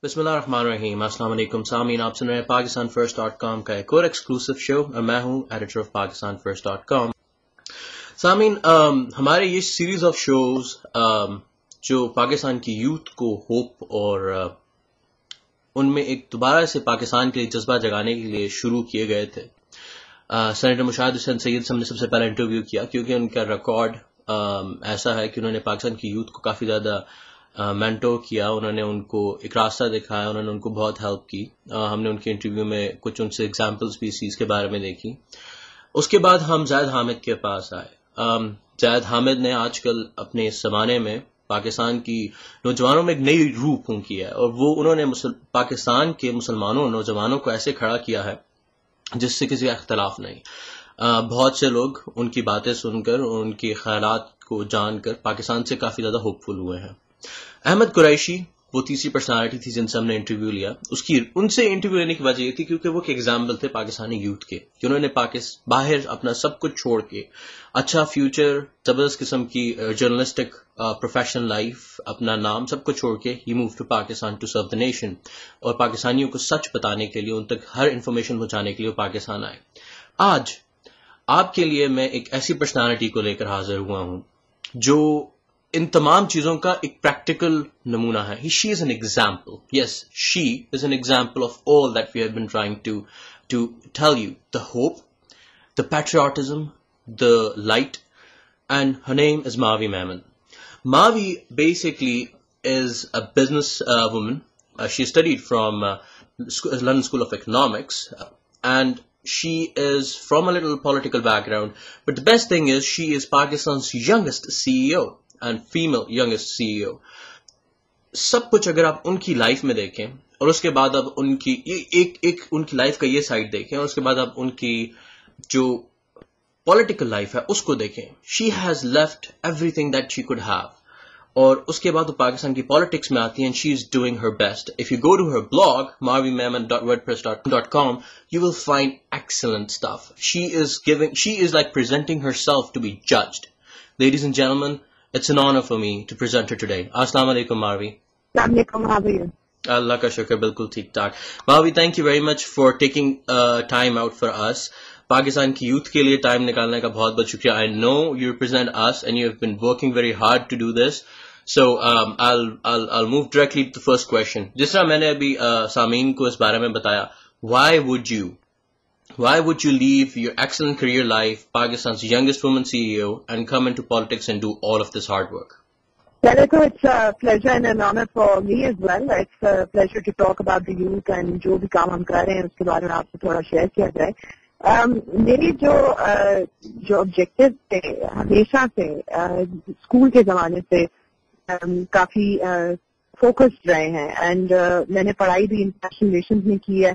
بسم اللہ الرحمن الرحیم. السلام علیکم سامعین، آپ سن رہے ہیں پاکستان فرسٹ ڈاٹ کام کا ایک اور ایکسکلوسیو شو اور میں ہوں editor of Pakistan first dot com. سامعین، ہمارے یہ سیریز آف شوز جو پاکستان کی یوتھ کو ہوپ اور ان میں ایک دوبارہ سے پاکستان کے لیے جذبہ جگانے کے لیے شروع کیے گئے تھے. سینیٹر مشاہد حسین سید سے ہم نے سب سے پہلا انٹرویو کیا کیونکہ ان کا ریکارڈ ایسا ہے کہ انہوں نے پاکستان کی یوتھ کو کافی زیادہ مینٹور کیا، انہوں نے ان کو ایک راستہ دکھایا، انہوں نے ان کو بہت ہیلپ کی. ہم نے ان کے انٹرویو میں کچھ ان سے ایگزامپلس بھی اس چیز کے بارے میں دیکھی. اس کے بعد ہم زید حامد کے پاس آئے. زید حامد نے آج کل اپنے اس زمانے میں پاکستان کی نوجوانوں میں ایک نئی روح پھونکی ہے، اور وہ انہوں نے پاکستان کے مسلمانوں نوجوانوں کو ایسے کھڑا کیا ہے جس سے کسی کا اختلاف نہیں. بہت سے لوگ ان کی باتیں سن کر اور ان کے خیالات کو جان کر پاکستان سے کافی زیادہ ہوپ فل ہوئے ہیں. احمد قریشی وہ تیسری پرسنالٹی تھی جن سے ہم نے انٹرویو لیا. ان سے انٹرویو لینے کی وجہ یہ تھی کیونکہ وہ ایک ایگزامپل تھے پاکستانی یوتھ کے کہ انہوں نے باہر اپنا سب کچھ چھوڑ کے اچھا فیوچر، زبردست قسم کی جرنلسٹک پروفیشنل لائف، اپنا نام سب کو چھوڑ کے ہی move to Pakistan to serve the nation, اور پاکستانیوں کو سچ بتانے کے لیے، ان تک ہر انفارمیشن پہنچانے کے لیے وہ پاکستان آئے. آج آپ کے لیے میں ایک ایسی پرسنالٹی کو لے کر حاضر ہوا ہوں جو ان تمام چیزوں کا ایک پریکٹیکل نمونہ ہے. She is an example. Yes, she is an example of all that we have been trying to tell you. The hope, the patriotism, the light. And her name is Mavi Memon. Mavi basically is a business woman. She studied from London School of Economics, and she is from a little political background. But the best thing is she is Pakistan's youngest CEO and female youngest CEO. سب کچھ اگر آپ ان کی life میں دیکھیں اور اس کے بعد اب ان کی ایک ان کی لائف کا یہ سائڈ دیکھیں اور اس کے بعد اب ان کی جو پولیٹیکل لائف ہے اس کو دیکھیں، she has left every thing that she could have. اور اس کے بعد وہ پاکستان کی پالیٹکس میں آتی ہیں. She is doing her best. If you go to her blog mavimeman.wordpress.com you will find excellent stuff. She is like presenting herself to be judged. Ladies and gentlemen, it's an honor for me to present her today. Assalamu alaikum Mavi. Assalamu alaikum. How are you? اللہ کا شکر، بالکل ٹھیک ٹھاک. Mavi, thank you very much for taking time out for us. Pakistan کی youth کے لیے time نکالنے کا بہت بہت شکریہ. I know you represent us and you have been working very hard to do this. So I'll move directly to the first question. جس طرح میں نے ابھی سامعین کو اس بارے میں بتایا, why would you leave your excellent career life, Pakistan's youngest woman CEO, and come into politics and do all of this hard work? Well, it's a pleasure and an honor for me as well. It's a pleasure to talk about the youth and جو بھی کام ہم کر رہے ہیں اس کے بارے میں آپ سے تھوڑا شیئر کیا جائے. میری جو آبجیکٹو تھے ہمیشہ سے اسکول کے زمانے سے کافی فوکسڈ رہے ہیں. اینڈ میں نے پڑھائی بھی انٹرنیشنل ریلیشنز میں کی ہے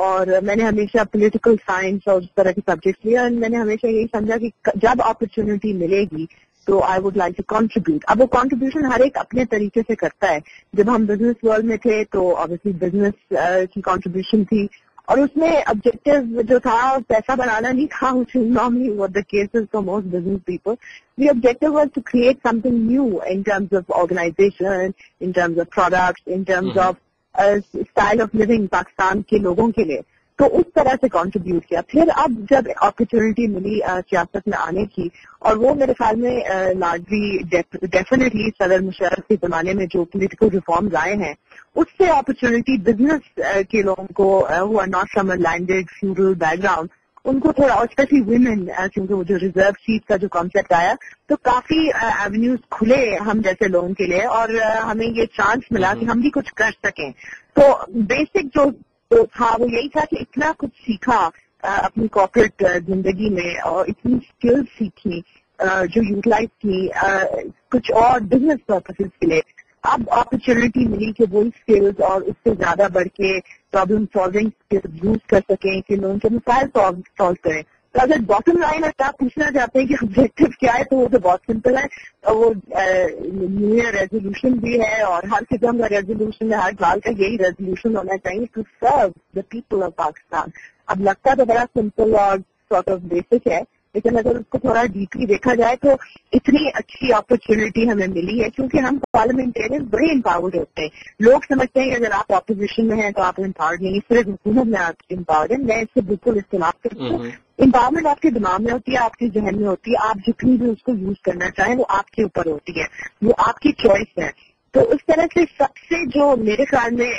اور میں نے ہمیشہ پولیٹیکل سائنس اور اس طرح کے سبجیکٹس لیے. اینڈ میں نے ہمیشہ یہی سمجھا کہ جب اپرچونٹی ملے گی تو I would like to contribute. اب وہ کنٹریبیوشن ہر ایک اپنے طریقے سے کرتا ہے. جب ہم بزنس ورلڈ میں تھے تو obviously بزنس کی کنٹریبیوشن تھی اور اس میں آبجیکٹو جو تھا پیسہ بنانا نہیں تھا, which is normally what the case is for most business people. The objective was to create something new in terms of organization, in terms of products, in terms of style of living Pakistan کے لوگوں کے لیے. تو اس طرح سے contribute کیا. پھر اب جب اپرچونٹی ملی سیاست میں آنے کی, اور وہ میرے خیال میں لارجلی ڈیفینیٹلی صدر مشرف کے زمانے میں جو پولیٹیکل ریفارمز آئے ہیں اس سے اپرچونٹی بزنس کے لوگوں کو who are not from a landed feudal background ان کو تھوڑا, اسپیشلی ویمن, کیونکہ وہ جو ریزرو سیٹ کا جو کانسیپٹ آیا تو کافی ایونیوز کھلے ہم جیسے لوگوں کے لیے اور ہمیں یہ چانس ملا کہ ہم بھی کچھ کر سکیں. تو بیسک جو تھا وہ یہی تھا کہ اتنا کچھ سیکھا اپنی کارپوریٹ زندگی میں اور اتنی اسکلز سیکھی جو یوٹیلائز کی کچھ اور بزنس پرپسز کے لیے. اب اپرچونٹی ملی کہ وہی اسکلز اور اس سے زیادہ بڑھ کے پرابلم سالونگ یوز کر سکیں کہ لوگوں کے مسائل سالو کریں. تو اگر باٹم لائن اگر آپ پوچھنا چاہتے ہیں کہ آبجیکٹو کیا ہے تو وہ تو بہت سمپل ہے. وہ نیو ایئر ریزولوشن بھی ہے اور ہر قسم کا ریزولوشن ہے, ہر سال کا یہی ریزولوشن ہونا چاہیے to serve the people of Pakistan. اب لگتا تو بڑا سمپل اور سارٹ آف بیسک ہے لیکن اگر اس کو تھوڑا ڈیپلی دیکھا جائے تو اتنی اچھی اپرچونٹی ہمیں ملی ہے کیونکہ ہم پارلیمنٹیرین بڑے امپاورڈ ہوتے ہیں. لوگ سمجھتے ہیں کہ اگر آپ اپوزیشن میں ہیں تو آپ امپاورڈ نہیں, صرف حکومت میں آپ امپاورڈ ہیں. میں اس سے بالکل اختلاف کرتی ہوں. امپاورمنٹ آپ کے دماغ میں ہوتی ہے, آپ کے ذہن میں ہوتی ہے, آپ جتنی بھی اس کو یوز کرنا چاہیں وہ آپ کے اوپر ہوتی ہے, وہ آپ کی چوائس ہے. تو اس طرح سے سب سے جو میرے خیال میں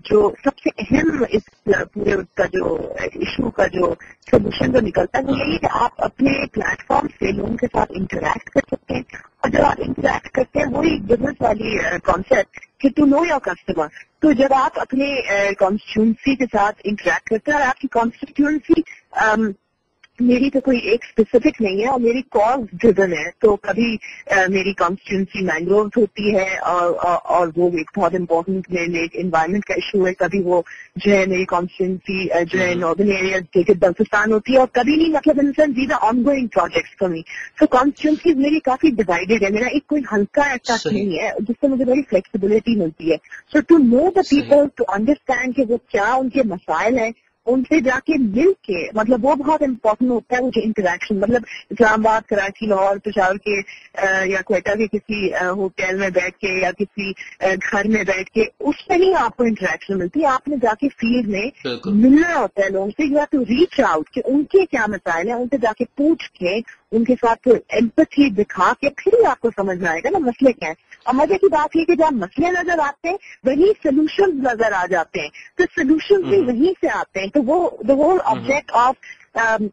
جو سب سے اہم اس پورے کا جو ایشو کا جو سولوشن جو نکلتا ہے وہ یہی کہ آپ اپنے پلیٹ فارم سے لوگوں کے ساتھ انٹریکٹ کر سکتے ہیں. اور جب آپ انٹریکٹ کرتے ہیں وہی بزنس والی کانسیپٹ کہ ٹو نو یور کسٹمر. تو جب آپ اپنے کانسٹیٹوئنسی کے ساتھ انٹریکٹ کرتے ہیں اور آپ کی کانسٹیٹوئنسی میری تو کوئی ایک اسپیسیفک نہیں ہے اور میری کاز ڈریون ہے, تو کبھی میری کانسٹیٹوئنسی مینگرووز ہوتی ہے اور وہ ایک بہت امپورٹنٹ ایک انوائرمنٹ کا ایشو ہے. کبھی وہ جو ہے میری کانسٹیٹوئنسی جو ہے ناردرن ایریاز ٹھیک بلوچستان ہوتی ہے, اور کبھی نہیں, مطلب انسان these are ongoing projects for me. So constituencies میری کافی ڈیوائڈیڈ ہے, میرا ایک کوئی ہلکا ایسا نہیں ہے جس سے مجھے بڑی فلیکسیبلٹی ملتی ہے. So to know the people, to understand کہ وہ کیا ان کے مسائل ہیں, ان سے جا کے مل کے, مطلب وہ بہت امپورٹنٹ ہوتا ہے وہ جو انٹریکشن. مطلب اسلام آباد, کراچی, لاہور, پشاور کے یا کوئٹہ کے کسی ہوٹل میں بیٹھ کے یا کسی گھر میں بیٹھ کے اس پہ نہیں آپ کو انٹریکشن ملتی ہے. آپ نے جا کے فیلڈ میں ملنا ہوتا ہے لوگوں سے. You have to reach out کہ ان کے کیا مسائل ہیں, ان سے جا کے پوچھ کے ان کے ساتھ ایمپتھی دکھا کے پھر ہی آپ کو سمجھ میں آئے گا نا مسئلے کیا ہیں. اور مزے کی بات یہ کہ جب مسئلے نظر آتے ہیں وہی سولوشن نظر آ جاتے ہیں, تو سولوشن بھی وہیں سے آتے ہیں. تو وہ the whole object of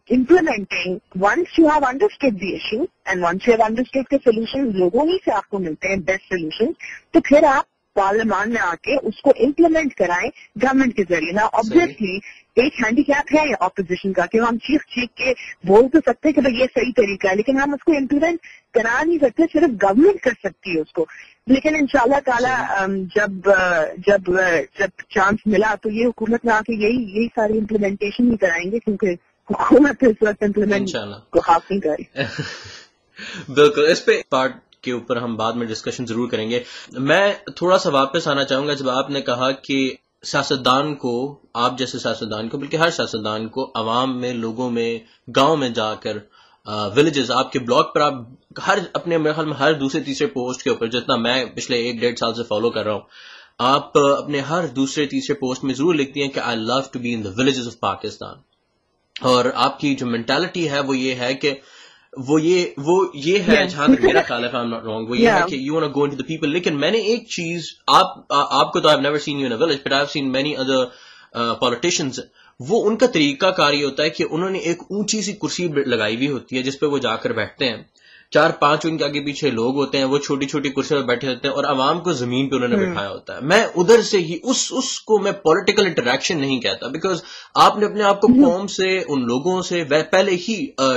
implementing, once you have understood the issue and once you have understood the solution, لوگوں ہی سے آپ کو ملتے ہیں بیسٹ سولوشن, تو پھر آپ پارلیمان میں آ کے اس کو امپلیمنٹ کرائیں گورنمنٹ کے ذریعے. نا آبویسلی ایک ہینڈی کیپ ہے اپوزیشن کا کہ ہم چیخ کے بول تو سکتے ہیں کہ بھائی یہ صحیح طریقہ ہے, لیکن ہم اس کو امپلیمنٹ کرا نہیں سکتے, صرف گورنمنٹ کر سکتی ہے اس کو. لیکن انشاءاللہ تعالی جب چانس ملا تو یہ حکومت میں آ کے یہی ساری امپلیمنٹیشن ہی کرائیں گے, کیونکہ حکومت اس وقت امپلیمنٹ کو خاص نہیں کری. بالکل, اس پہ پارٹ کے اوپر ہم بعد میں ڈسکشن ضرور کریں گے. میں تھوڑا سا واپس آنا چاہوں گا جب آپ نے کہا کہ سیاستدان کو, آپ جیسے سیاستدان کو, بلکہ ہر سیاستدان کو عوام میں, لوگوں میں, گاؤں میں جا کر, ولیجز, آپ کے بلاگ پر, آپ ہر اپنے میرے خیال میں ہر دوسرے تیسرے پوسٹ کے اوپر, جتنا میں پچھلے 1-1.5 سال سے فالو کر رہا ہوں, آپ اپنے ہر دوسرے تیسرے پوسٹ میں ضرور لکھتی ہیں کہ I love to be in the villages of Pakistan. اور آپ کی جو مینٹالٹی ہے وہ یہ ہے کہ وہ یہ ہے, جہاں تک میرا خیال ہے, وہ یہ ہے کہ you want to go into the people. لیکن میں نے ایک چیز, آپ کو تو I never seen you in a village, but I have seen many other politicians, وہ ان کا طریقہ کار یہ ہوتا ہے کہ انہوں نے ایک اونچی سی کرسی لگائی ہوئی ہوتی ہے جس پہ وہ جا کر بیٹھتے ہیں, 4-5 ان کے آگے پیچھے لوگ ہوتے ہیں, وہ چھوٹی چھوٹی کرسی پہ بیٹھے ہوتے ہیں اور عوام کو زمین پہ انہوں نے بٹھایا ہوتا ہے. میں ادھر سے ہی اس کو میں پولیٹیکل انٹریکشن نہیں کہتا, بیکاز آپ نے اپنے آپ کو قوم سے, ان لوگوں سے پہلے ہی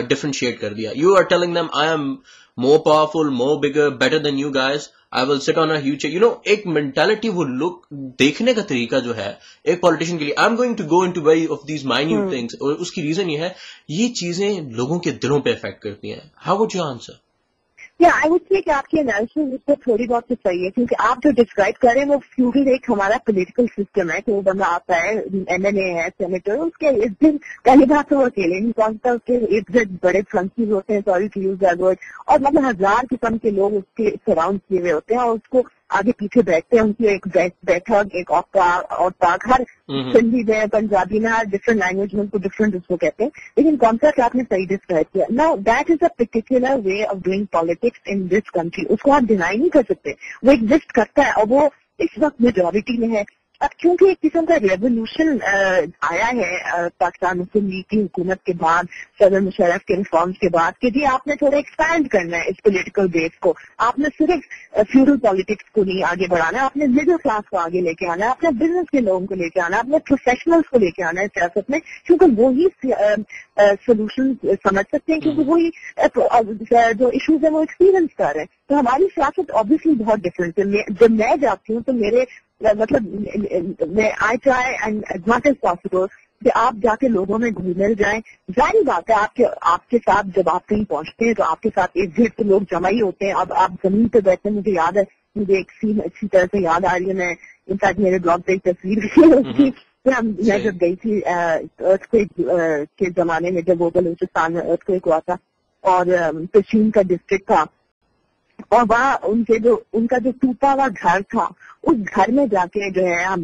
ڈفرینشیٹ کر دیا. You are telling them I am more powerful, more bigger, better than you guys, I will sit on a huge chair. You know, ایک مینٹالٹی, وہ لک دیکھنے کا طریقہ جو ہے ایک پولیٹیشین کے لیے, I'm going to go into very of these minute things, اور اس کی ریزن یہ ہے یہ چیزیں لوگوں کے دلوں پہ افیکٹ کرتی ہیں. How would you answer? I would say کہ آپ کی انالیسس اس پہ تھوڑی بہت تو صحیح ہے, کیونکہ آپ جو ڈسکرائب کر رہے ہیں وہ فیوڈل ایک ہمارا پولیٹیکل سسٹم ہے کہ وہ بندہ آتا ہے, MLA ہے, سینیٹر, اس کے ارد گرد پہلی بات تو وہ اکیلے نہیں پہنچتا, اس کے ارد گرد بڑے فرنسیز ہوتے ہیں, sorry to use that word, اور مطلب 1000 قسم کے لوگ اس کے سراؤنڈ کیے ہوئے ہوتے ہیں اور اس کو آگے پیچھے بیٹھتے ہیں. ان کی ایک بیٹھک, ایک اور پاک, ہر سندھی میں, پنجابی میں, ہر ڈفرنٹ لینگویج میں ان کو ڈفرنٹ اس کو کہتے ہیں. لیکن کانسیپٹ آپ نے صحیح ڈسکرائب کیا. Now that is a particular way of doing politics in this country, اس کو آپ ڈینائی نہیں کر سکتے, وہ ایگزسٹ کرتا ہے اور وہ اس وقت میجورٹی میں ہے. اب کیونکہ ایک قسم کا ریولیوشن آیا ہے پاکستان مسلم لیگ کی حکومت کے بعد, صدر مشرف کے ریفارمز کے بعد, کہ جی آپ نے تھوڑا ایکسپینڈ کرنا ہے اس پولیٹیکل بیس کو. آپ نے صرف فیوڈل پالیٹکس کو نہیں آگے بڑھانا ہے, آپ نے مڈل کلاس کو آگے لے کے آنا ہے, آپ نے بزنس کے لوگوں کو لے کے آنا ہے, آپ نے پروفیشنلز کو لے کے آنا ہے سیاست میں, کیونکہ وہی سولوشن سمجھ سکتے ہیں, کیونکہ وہی جو ایشوز ہیں وہ ایکسپیرئنس کر رہے ہیں. تو ہماری سیاست آبویسلی بہت ڈفرینٹ ہے. جب میں جاتی ہوں تو میرے مطلب میں I try and as much as possible کہ آپ جا کے لوگوں میں گھل مل جائیں. ظاہر بات ہے آپ کے ساتھ جب آپ کہیں پہنچتے ہیں تو آپ کے ساتھ ایک گھر تو لوگ جمع ہی ہوتے ہیں. اب آپ زمین پہ بیٹھتے ہیں, مجھے یاد ہے, مجھے ایک سین اچھی طرح سے یاد آ رہی ہے, میں انفیکٹ میرے بلاگ پہ ایک تصویر بھی میں جب گئی تھی ارتھکویک کے زمانے میں، جب وہ بلوچستان میں ارتھکویک ہوا تھا اور پشین کا ڈسٹرکٹ تھا، اور وہاں ان کا جو ٹوٹا ہوا گھر تھا، اس گھر میں جا کے جو ہے ہم